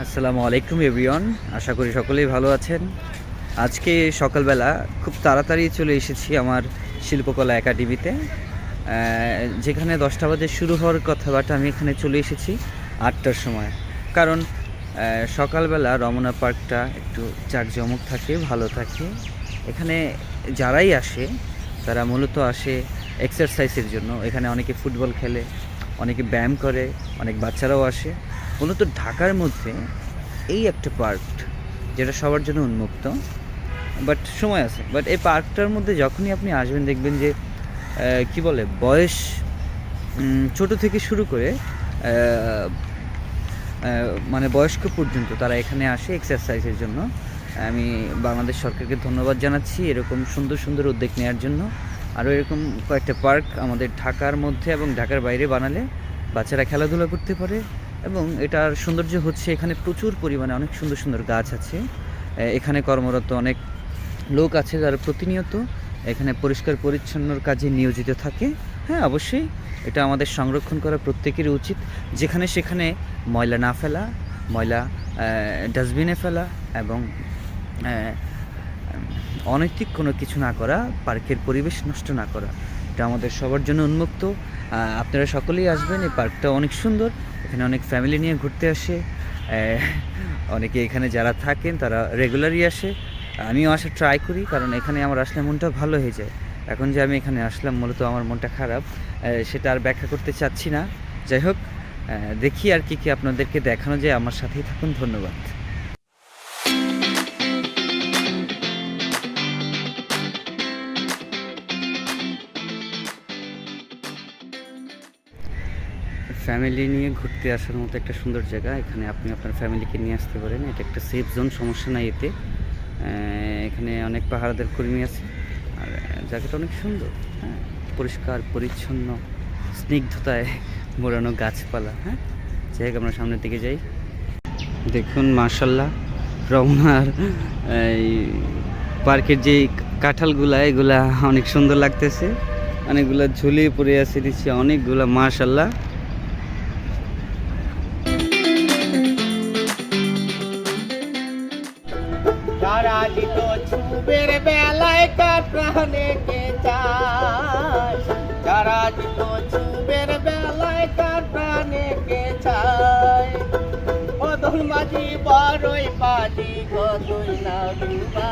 আসসালামু আলাইকুম এভরিওয়ান, আশা করি সকলেই ভালো আছেন। আজকে সকালবেলা খুব তাড়াতাড়ি চলে এসেছি আমার শিল্পকলা একাডেমিতে, যেখানে 10টা বাজে শুরু হওয়ার কথা, বাট আমি এখানে চলে এসেছি 8টার সময়। কারণ সকালবেলা রমনা পার্কটা একটু জাঁকজমক থাকে, ভালো থাকে। এখানে যারাই আসে তারা মূলত আসে এক্সারসাইজের জন্য। এখানে অনেকে ফুটবল খেলে, অনেকে ব্যায়াম করে, অনেক বাচ্চারাও আসে। মূলত ঢাকার মধ্যে এই একটা পার্ক যেটা সবার জন্য উন্মুক্ত, বাট সময় আছে। বাট এই পার্কটার মধ্যে যখনই আপনি আসবেন দেখবেন যে কি বলে, বয়স ছোট থেকে শুরু করে মানে বয়স্ক পর্যন্ত তারা এখানে আসে এক্সারসাইজের জন্য। আমি বাংলাদেশ সরকারকে ধন্যবাদ জানাচ্ছি এরকম সুন্দর সুন্দর উদ্যোগ নেওয়ার জন্য। আরও এরকম কয়েকটা পার্ক আমাদের ঢাকার মধ্যে এবং ঢাকার বাইরে বানালে বাচ্চারা খেলাধুলা করতে পারে। এবং এটার সৌন্দর্য হচ্ছে এখানে প্রচুর পরিমাণে অনেক সুন্দর সুন্দর গাছ আছে। এখানে কর্মরত অনেক লোক আছে যারা প্রতিনিয়ত এখানে পরিষ্কার পরিচ্ছন্নর কাজে নিয়োজিত থাকে। হ্যাঁ, অবশ্যই এটা আমাদের সংরক্ষণ করা প্রত্যেকেরই উচিত। যেখানে সেখানে ময়লা না ফেলা, ময়লা ডাস্টবিনে ফেলা এবং অনৈতিক কোনো কিছু না করা, পার্কের পরিবেশ নষ্ট না করা, এটা আমাদের সবার জন্য উন্মুক্ত। আপনারা সকলেই আসবেন, এই পার্কটা অনেক সুন্দর। এখানে অনেক ফ্যামিলি নিয়ে ঘুরতে আসে, অনেকে এখানে যারা থাকেন তারা রেগুলারই আসে। আমিও আসার ট্রাই করি, কারণ এখানে আমার আসলে মনটা ভালো হয়ে যায়। এখন যে আমি এখানে আসলাম, মূলত আমার মনটা খারাপ, সেটা আর ব্যাখ্যা করতে চাচ্ছি না। যাই হোক, দেখি আর কি আপনাদেরকে দেখানো যায়। আমার সাথেই থাকুন। ধন্যবাদ। ফ্যামিলি নিয়ে ঘুরতে আসার মতো একটা সুন্দর জায়গা। এখানে আপনি আপনার ফ্যামিলিকে নিয়ে আসতে পারেন। এটা একটা সেফ জোন, সমস্যা নাই এতে। এখানে অনেক পাহারাদার কর্মী আছে। আর জায়গাটা অনেক সুন্দর, হ্যাঁ, পরিষ্কার পরিচ্ছন্ন, স্নিগ্ধতায় মোড়ানো গাছপালা। হ্যাঁ, যাই হোক, আমরা সামনের দিকে যাই। দেখুন, মাশাল্লাহ, রমনার এই পার্কের যে কাঁঠালগুলা, এগুলা অনেক সুন্দর লাগতেছে। অনেকগুলা ঝুলিয়ে পড়ে আছে দিচ্ছে, অনেকগুলা, মাশাল্লাহ। যারা দিত ছুবের বেলায় কাটানে কে চায়, যারা দিত ছুবের বেলায় কাটানে কে চায়, বদল মাঝি বড়ই পাজি কতই না ডুবা।